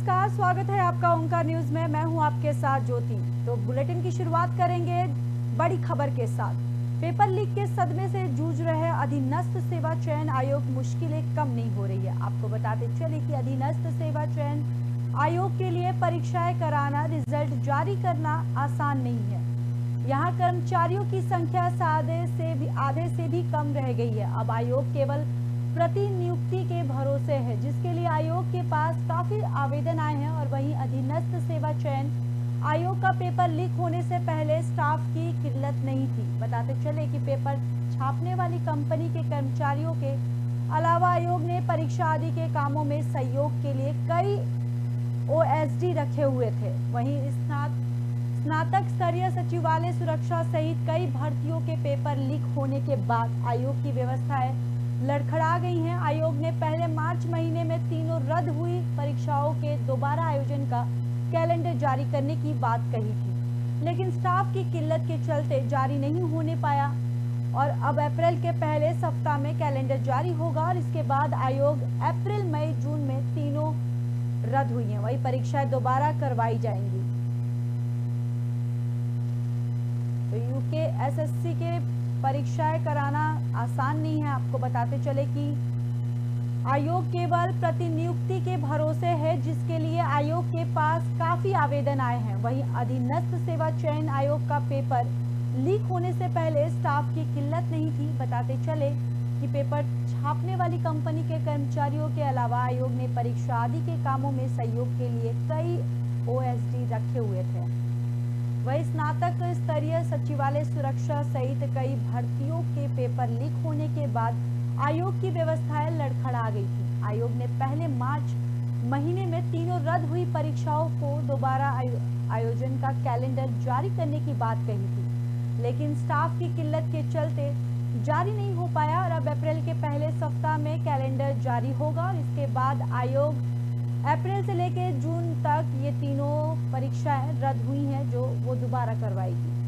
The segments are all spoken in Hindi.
नमस्कार, स्वागत है आपका ओंकार न्यूज में। मैं हूं आपके साथ ज्योति। तो बुलेटिन की शुरुआत करेंगे बड़ी खबर के साथ। पेपर लीक के सदमे से जूझ रहे अधीनस्थ सेवा चयन आयोग मुश्किलें कम नहीं हो रही है। आपको बताते चले कि अधीनस्थ सेवा चयन आयोग के लिए परीक्षाएं कराना, रिजल्ट जारी करना आसान नहीं है। यहाँ कर्मचारियों की संख्या आधे से भी कम रह गई है। अब आयोग केवल प्रतिनियुक्ति के भरोसे है, जिसके लिए आयोग के पास काफी आवेदन आए हैं। और वहीं अधीनस्थ सेवा चयन आयोग का पेपर लीक होने से पहले स्टाफ की किल्लत नहीं थी। बताते चले कि पेपर छापने वाली कंपनी के कर्मचारियों के अलावा आयोग ने परीक्षा आदि के कामों में सहयोग के लिए कई ओएसडी रखे हुए थे। वहीं स्नातक स्तरीय सचिवालय सुरक्षा सहित कई भर्तियों के पेपर लीक होने के बाद आयोग की व्यवस्थाएं लड़खड़ा गई हैं। आयोग ने पहले मार्च महीने में तीनों रद्द हुई परीक्षाओं के दोबारा आयोजन का कैलेंडर जारी करने की बात कही थी, लेकिन स्टाफ की किल्लत के चलते जारी नहीं होने पाया। और अब अप्रैल के पहले सप्ताह में कैलेंडर जारी होगा और इसके बाद आयोग अप्रैल, मई, जून में तीनों रद्द हुई हैं, वही परीक्षाएं दोबारा करवाई जाएंगी। तो यूकेएसएससी के परीक्षाएं कराना आसान नहीं है। आपको बताते चले कि आयोग केवल प्रतिनियुक्ति के भरोसे है, जिसके लिए आयोग के पास काफी आवेदन आए हैं। वहीं अधीनस्थ सेवा चयन आयोग का पेपर लीक होने से पहले स्टाफ की किल्लत नहीं थी। बताते चले कि पेपर छापने वाली कंपनी के कर्मचारियों के अलावा आयोग ने परीक्षा आदि के कामों में सहयोग के लिए कई ओएसडी रखे हुए थे। वही स्नातक स्तरीय सचिवालय सुरक्षा सहित कई भर्तियों के पेपर लीक होने के बाद आयोग की व्यवस्थाएं लड़खड़ा गई थी। आयोग ने पहले मार्च महीने में तीनों रद्द हुई परीक्षाओं को दोबारा आयोजन का कैलेंडर जारी करने की बात कही थी, लेकिन स्टाफ की किल्लत के चलते जारी नहीं हो पाया। और अब अप्रैल के पहले सप्ताह में कैलेंडर जारी होगा और इसके बाद आयोग अप्रैल से लेकर जून तक ये तीनों परीक्षाएं रद्द हुई हैं, जो वो दोबारा करवाएगी।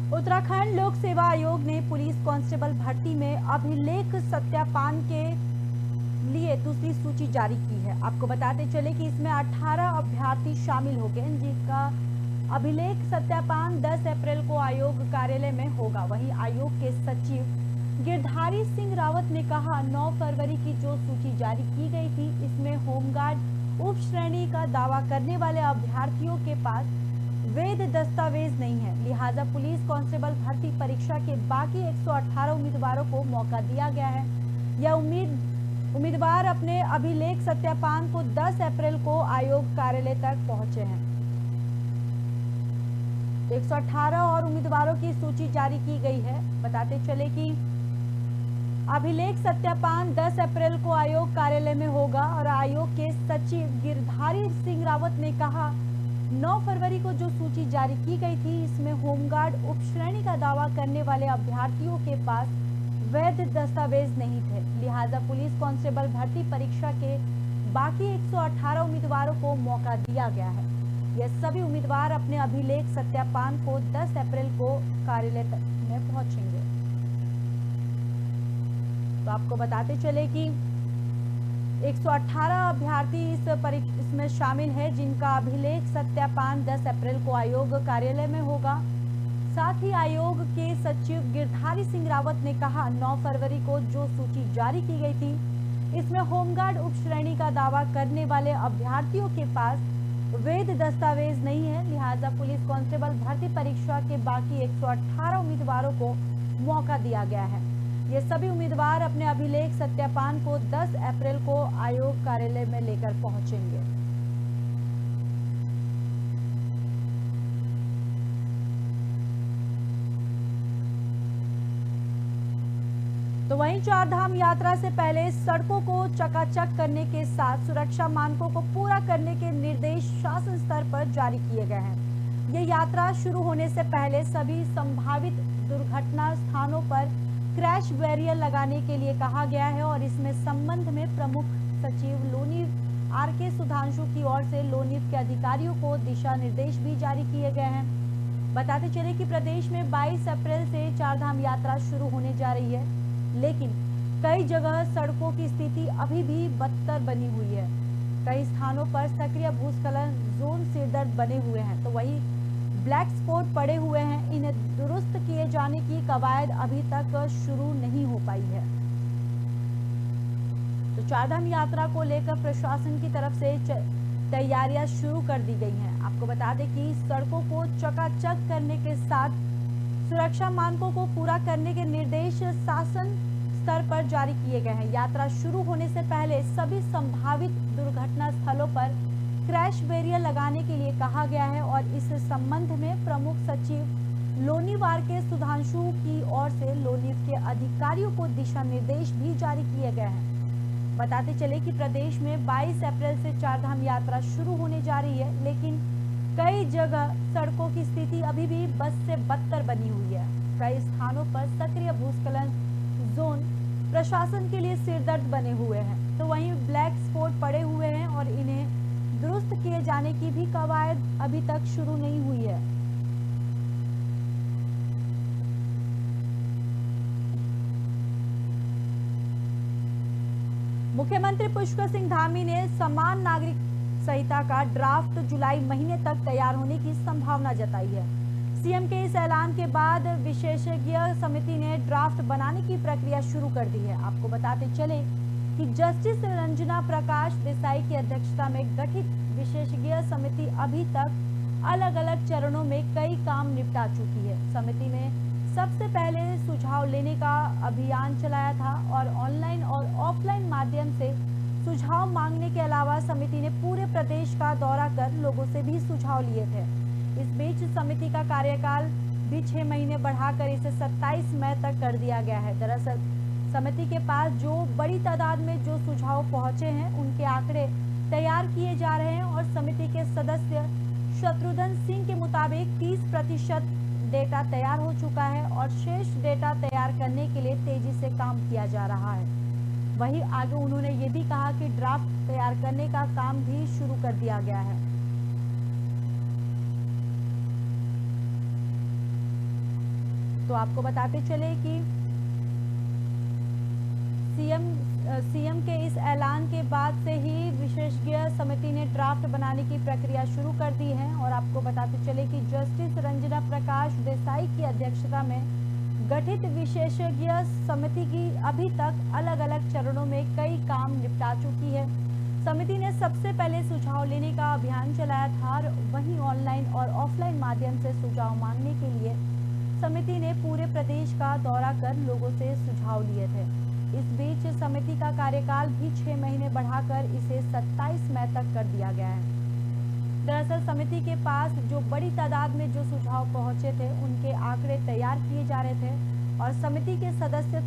उत्तराखंड लोक सेवा आयोग ने पुलिस कांस्टेबल भर्ती में अभिलेख सत्यापन के लिए दूसरी सूची जारी की है। आपको बताते चले कि इसमें 18 अभ्यर्थी शामिल हो गए, जिनका अभिलेख सत्यापन 10 अप्रैल को आयोग कार्यालय में होगा। वहीं आयोग के सचिव गिरधारी सिंह रावत ने कहा, 9 फरवरी की जो सूची जारी की गई थी, इसमें होमगार्ड उप श्रेणी का दावा करने वाले अभ्यर्थियों के पास वैध दस्तावेज नहीं है, लिहाजा पुलिस कांस्टेबल भर्ती परीक्षा के बाकी 118 उम्मीदवारों को मौका दिया गया है। यह उम्मीदवार अपने अभिलेख सत्यापन को 10 अप्रैल को आयोग कार्यालय तक पहुंचे हैं। 118 और उम्मीदवारों की सूची जारी की गई है। बताते चले कि अभिलेख सत्यापन 10 अप्रैल को आयोग कार्यालय में होगा और आयोग के सचिव गिरधारी सिंह रावत ने कहा, 9 फरवरी को जो सूची जारी की गई थी, इसमें होमगार्ड उप श्रेणी का दावा करने वाले अभ्यर्थियों के पास वैध दस्तावेज नहीं थे, लिहाजा पुलिस कांस्टेबल भर्ती परीक्षा के बाकी 118 उम्मीदवारों को मौका दिया गया है। यह सभी उम्मीदवार अपने अभिलेख सत्यापन को 10 अप्रैल को कार्यालय में पहुंचेंगे। तो आपको बताते चले कि 118 अभ्यर्थी इसमें शामिल है, जिनका अभिलेख सत्यापन 10 अप्रैल को आयोग कार्यालय में होगा। साथ ही आयोग के सचिव गिरधारी सिंह रावत ने कहा, 9 फरवरी को जो सूची जारी की गई थी, इसमें होमगार्ड उप श्रेणी का दावा करने वाले अभ्यर्थियों के पास वैध दस्तावेज नहीं है, लिहाजा पुलिस कांस्टेबल भर्ती परीक्षा के बाकी 118 उम्मीदवारों को मौका दिया गया है। ये सभी उम्मीदवार अपने अभिलेख सत्यापन को 10 अप्रैल को आयोग कार्यालय में लेकर पहुंचेंगे। तो वहीं चारधाम यात्रा से पहले सड़कों को चकाचक करने के साथ सुरक्षा मानकों को पूरा करने के निर्देश शासन स्तर पर जारी किए गए हैं। ये यात्रा शुरू होने से पहले सभी संभावित दुर्घटना स्थानों पर क्रैश बैरियर लगाने के लिए कहा गया है और इसमें संबंध में प्रमुख सचिव लोनी आर.के. सुधांशु की ओर से लोनीव के अधिकारियों को दिशा निर्देश भी जारी किए गए हैं। बताते चले कि प्रदेश में 22 अप्रैल से चारधाम यात्रा शुरू होने जा रही है, लेकिन कई जगह सड़कों की स्थिति अभी भी बदतर बनी हुई है। कई स्थानों पर सक्रिय भूस्खलन जोन सिरदर्द बने हुए हैं, तो वहीं ब्लैक स्पॉट पड़े हुए हैं। इन्हें दुरुस्त किए जाने की कवायद अभी तक शुरू नहीं हो पाई है। तो चारधाम यात्रा को लेकर प्रशासन की तरफ से तैयारियां शुरू कर दी गई हैं। आपको बता दें कि सड़कों को चकाचक करने के साथ सुरक्षा मानकों को पूरा करने के निर्देश शासन स्तर पर जारी किए गए हैं। यात्रा शुरू होने से पहले सभी संभावित दुर्घटना स्थलों पर क्रैश बैरियर लगाने के लिए कहा गया है और इस संबंध में प्रमुख सचिव लोनीव आर.के. सुधांशु की ओर से लोनीव के अधिकारियों को दिशा निर्देश भी जारी किए गए हैं। बताते चले कि प्रदेश में 22 अप्रैल से चारधाम यात्रा शुरू होने जा रही है, लेकिन कई जगह सड़कों की स्थिति अभी भी बद से बदतर बनी हुई है। कई स्थानों पर सक्रिय भूस्खलन जोन प्रशासन के लिए सिरदर्द बने हुए हैं, तो वहीं ब्लैक स्पॉट पड़े हुए हैं और इन्हें दुरुस्त किए जाने की भी कवायद अभी तक शुरू नहीं हुई है। मुख्यमंत्री पुष्कर सिंह धामी ने समान नागरिक संहिता का ड्राफ्ट जुलाई महीने तक तैयार होने की संभावना जताई है। सीएम के इस ऐलान के बाद विशेषज्ञ समिति ने ड्राफ्ट बनाने की प्रक्रिया शुरू कर दी है। आपको बताते चले कि जस्टिस रंजना प्रकाश देसाई की अध्यक्षता में गठित विशेषज्ञ समिति अभी तक अलग अलग चरणों में कई काम निपटा चुकी है। समिति ने सबसे पहले सुझाव लेने का अभियान चलाया था और ऑनलाइन और ऑफलाइन माध्यम से सुझाव मांगने के अलावा समिति ने पूरे प्रदेश का दौरा कर लोगों से भी सुझाव लिए थे। इस बीच समिति का कार्यकाल भी 6 महीने बढ़ाकर इसे 27 मई तक कर दिया गया है। दरअसल समिति के पास जो बड़ी तादाद में जो सुझाव पहुंचे हैं उनके आंकड़े तैयार किए जा रहे हैं और समिति के सदस्य शत्रुघ्न सिंह के मुताबिक 30% डेटा तैयार हो चुका है और शेष डेटा तैयार करने के लिए तेजी से काम किया जा रहा है। वहीं आगे उन्होंने ये भी कहा कि ड्राफ्ट तैयार करने का काम भी शुरू कर दिया गया है। तो आपको बताते चले कि सीएम के इस ऐलान के बाद से ही विशेषज्ञ समिति ने ड्राफ्ट बनाने की प्रक्रिया शुरू कर दी है और आपको बताते चले कि जस्टिस रंजना प्रकाश देसाई की अध्यक्षता में गठित विशेषज्ञ समिति की अभी तक अलग अलग चरणों में कई काम निपटा चुकी है। समिति ने सबसे पहले सुझाव लेने का अभियान चलाया था और वहीं ऑनलाइन और ऑफलाइन माध्यम से सुझाव मांगने के लिए समिति ने पूरे प्रदेश का दौरा कर लोगों से सुझाव लिए थे। इस बीच समिति का कार्यकाल भी 6 महीने बढ़ाकर इसे 27 मई तक कर दिया गया है। दरअसल समिति के पास जो बड़ी तादाद में जो सुझाव पहुंचे थे उनके आंकड़े तैयार किए जा रहे थे और समिति के सदस्य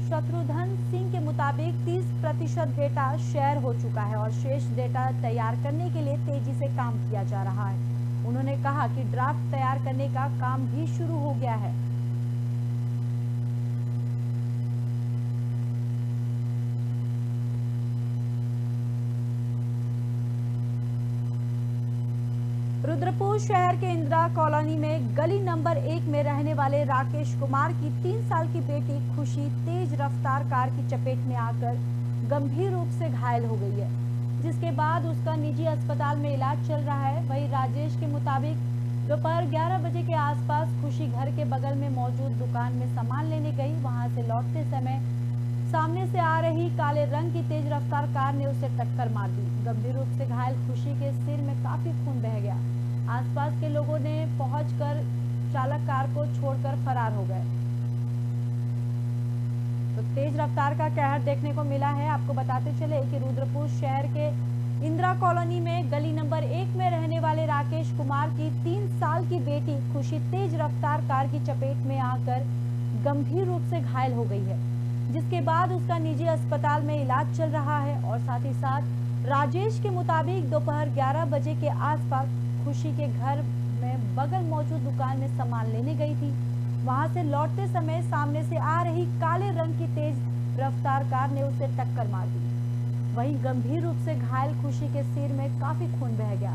शत्रुघ्न सिंह के मुताबिक 30% डेटा शेयर हो चुका है और शेष डेटा तैयार करने के लिए तेजी से काम किया जा रहा है। उन्होंने कहा कि ड्राफ्ट तैयार करने का काम भी शुरू हो गया है। रुद्रपुर शहर के इंदिरा कॉलोनी में गली नंबर 1 में रहने वाले राकेश कुमार की 3 साल की बेटी खुशी तेज रफ्तार कार की चपेट में आकर गंभीर रूप से घायल हो गई है, जिसके बाद उसका निजी अस्पताल में इलाज चल रहा है। वहीं राजेश के मुताबिक दोपहर 11 बजे के आसपास खुशी घर के बगल में मौजूद दुकान में सामान लेने गई। वहां से लौटते समय सामने से आ रही काले रंग की तेज रफ्तार कार ने उसे टक्कर मार दी। गंभीर रूप से घायल खुशी के सिर में काफी खून बह गया। आसपास के लोगों ने पहुंचकर चालक कार को छोड़कर फरार हो गए। तो तेज रफ्तार का कहर देखने को मिला है। आपको बताते चले कि रुद्रपुर शहर के इंदिरा कॉलोनी में गली नंबर 1 में रहने वाले राकेश कुमार की 3 साल की बेटी खुशी तेज रफ्तार कार की चपेट में आकर गंभीर रूप से घायल हो गई है, जिसके बाद उसका निजी अस्पताल में इलाज चल रहा है। और साथ ही साथ राजेश के मुताबिक दोपहर 11 बजे के आसपास खुशी के घर में बगल मौजूद दुकान में सामान लेने गई थी। वहां से लौटते समय सामने से आ रही काले रंग की तेज रफ्तार कार ने उसे टक्कर मार दी। वहीं गंभीर रूप से घायल खुशी के सिर में काफी खून बह गया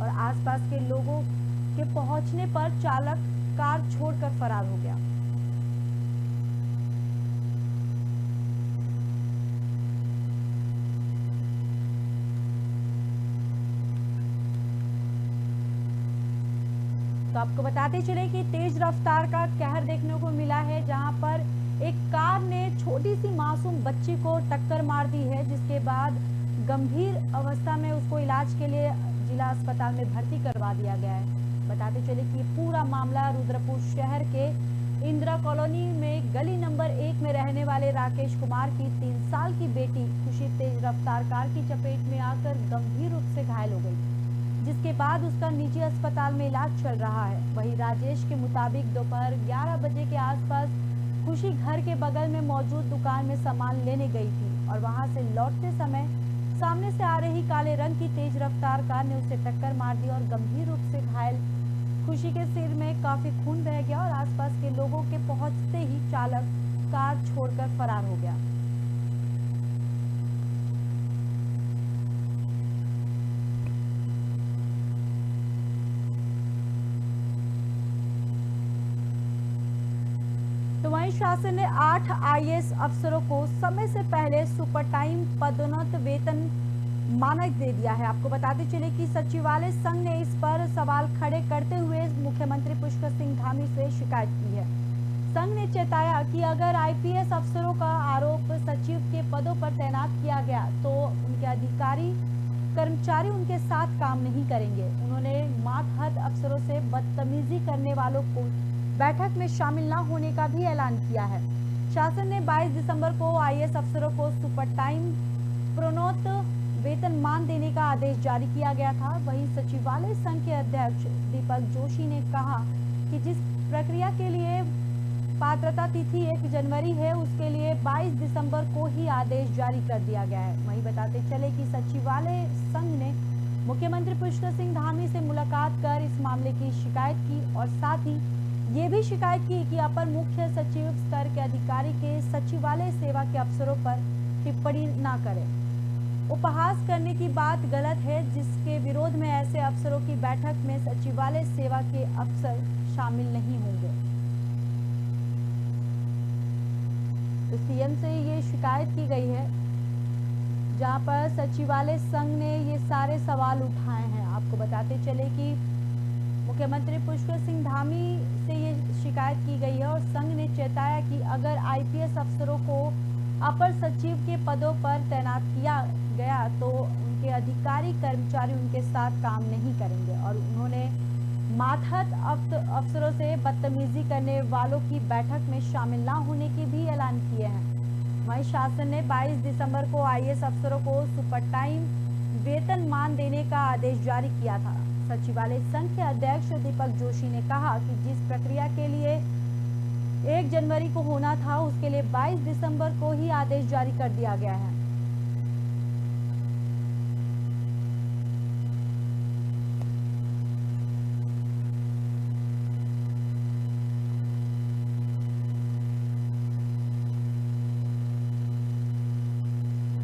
और आसपास के लोगों के पहुंचने पर चालक कार छोड़कर फरार हो गया। तो आपको बताते चले कि तेज रफ्तार का कहर देखने को मिला है, जहां पर एक कार ने छोटी सी मासूम बच्ची को टक्कर मार दी है, जिसके बाद गंभीर अवस्था में उसको इलाज के लिए जिला अस्पताल में भर्ती करवा दिया गया है। बताते चले कि पूरा मामला रुद्रपुर शहर के इंदिरा कॉलोनी में गली नंबर 1 में रहने वाले राकेश कुमार की 3 साल की बेटी खुशी तेज रफ्तार कार की चपेट में आकर गंभीर रूप से घायल हो गई, जिसके बाद उसका निजी अस्पताल में इलाज चल रहा है। वहीं राजेश के मुताबिक दोपहर 11 बजे के आसपास खुशी घर के बगल में मौजूद दुकान में सामान लेने गई थी और वहां से लौटते समय सामने से आ रही काले रंग की तेज रफ्तार कार ने उसे टक्कर मार दी और गंभीर रूप से घायल खुशी के सिर में काफी खून बह गया और आसपास के लोगों के पहुंचते ही चालक कार छोड़कर फरार हो गया। तो वहीं शासन ने 8 आईएएस अफसरों को समय से पहले सुपर टाइम पदोन्नत वेतन मानक दे दिया है। आपको बताते चले कि सचिवालय संघ ने इस पर सवाल खड़े करते हुए मुख्यमंत्री पुष्कर सिंह धामी से शिकायत की है। संघ ने चेताया कि अगर आईपीएस अफसरों का आरोप सचिव के पदों पर तैनात किया गया तो उनके अधिकारी कर्मचारी उनके साथ काम नहीं करेंगे। उन्होंने मातहत अफसरों से बदतमीजी करने वालों को बैठक में शामिल न होने का भी ऐलान किया है। शासन ने 22 दिसंबर को आईएएस अफसरों को सुपर टाइम प्रोन्नत वेतनमान देने का आदेश जारी किया गया था। वहीं सचिवालय संघ के अध्यक्ष दीपक जोशी ने कहा कि जिस प्रक्रिया के लिए पात्रता तिथि 1 जनवरी है, उसके लिए 22 दिसंबर को ही आदेश जारी कर दिया गया है। वहीं बताते चले कि सचिवालय संघ ने मुख्यमंत्री पुष्कर सिंह धामी से मुलाकात कर इस मामले की शिकायत की और साथ ही ये भी शिकायत की कि अपर मुख्य सचिव स्तर के अधिकारी के सचिवालय सेवा के अफसरों पर टिप्पणी न करें। उपहास करने की बात गलत है, जिसके विरोध में ऐसे अफसरों की बैठक में सचिवालय सेवा के अफसर शामिल नहीं होंगे। तो सीएम से ये शिकायत की गई है, जहां पर सचिवालय संघ ने ये सारे सवाल उठाए हैं। आपको बताते चले कि मुख्यमंत्री पुष्कर सिंह धामी से ये शिकायत की गई है और संघ ने चेताया कि अगर आईपीएस अफसरों को अपर सचिव के पदों पर तैनात किया गया तो उनके अधिकारी कर्मचारी उनके साथ काम नहीं करेंगे और उन्होंने मातहत अफसरों से बदतमीजी करने वालों की बैठक में शामिल न होने के भी ऐलान किए हैं। वहीं शासन ने 22 दिसंबर को आईएएस अफसरों को सुपर टाइम वेतनमान देने का आदेश जारी किया था। सचिवालय संघ के अध्यक्ष दीपक जोशी ने कहा कि जिस प्रक्रिया के लिए 1 जनवरी को होना था, उसके लिए 22 दिसंबर को ही आदेश जारी कर दिया गया है।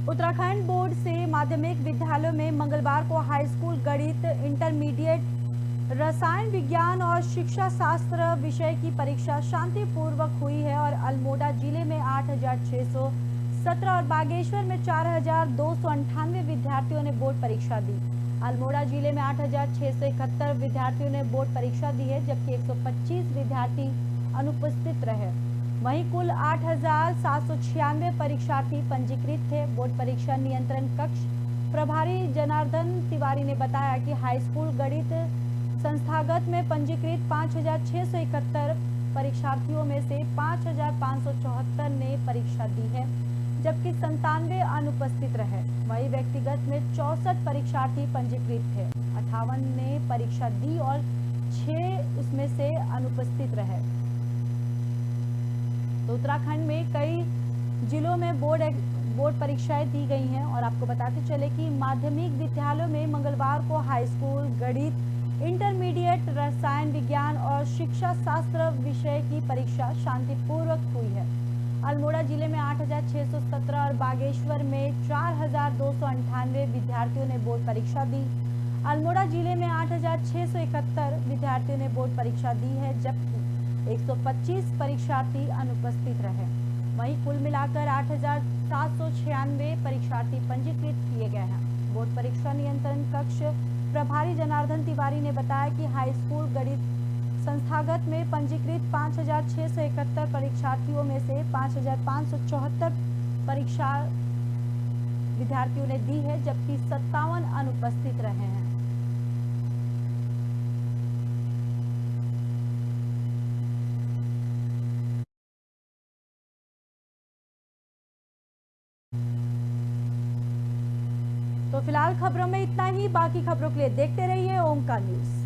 उत्तराखंड बोर्ड से माध्यमिक विद्यालयों में मंगलवार को हाई स्कूल गणित, इंटरमीडिएट रसायन विज्ञान और शिक्षा शास्त्र विषय की परीक्षा शांतिपूर्वक हुई है और अल्मोड़ा जिले में 8,617 और बागेश्वर में 4,298 विद्यार्थियों ने बोर्ड परीक्षा दी। अल्मोड़ा जिले में 8,671 विद्यार्थियों ने बोर्ड परीक्षा दी है, जबकि 125 विद्यार्थी अनुपस्थित रहे। वहीं कुल 8,796 परीक्षार्थी पंजीकृत थे। बोर्ड परीक्षा नियंत्रण कक्ष प्रभारी जनार्दन तिवारी ने बताया कि हाई स्कूल गणित संस्थागत में पंजीकृत 5,671 परीक्षार्थियों में से 5,574 ने परीक्षा दी है, जबकि 97 अनुपस्थित रहे। वहीं व्यक्तिगत में 64 परीक्षार्थी पंजीकृत थे, 58 ने परीक्षा दी और 6 उसमें से अनुपस्थित रहे। तो उत्तराखंड में कई जिलों में बोर्ड परीक्षाएं दी गई हैं और आपको बताते चले कि माध्यमिक विद्यालयों में मंगलवार को हाई स्कूल गणित, इंटरमीडिएट रसायन विज्ञान और शिक्षा शास्त्र विषय की परीक्षा शांतिपूर्वक हुई है। अल्मोड़ा जिले में 8,617 और बागेश्वर में 4,298 विद्यार्थियों ने बोर्ड परीक्षा दी। अल्मोड़ा जिले में 8,671 विद्यार्थियों ने बोर्ड परीक्षा दी है, जबकि 125 परीक्षार्थी अनुपस्थित रहे। वहीं कुल मिलाकर 8,796 परीक्षार्थी पंजीकृत किए गए हैं। बोर्ड परीक्षा नियंत्रण कक्ष प्रभारी जनार्दन तिवारी ने बताया कि हाई स्कूल गणित संस्थागत में पंजीकृत 5,671 परीक्षार्थियों में से 5,574 परीक्षा विद्यार्थियों ने दी है, जबकि 57 अनुपस्थित रहे हैं। तो फिलहाल खबरों में इतना ही। बाकी खबरों के लिए देखते रहिए ओम का न्यूज़।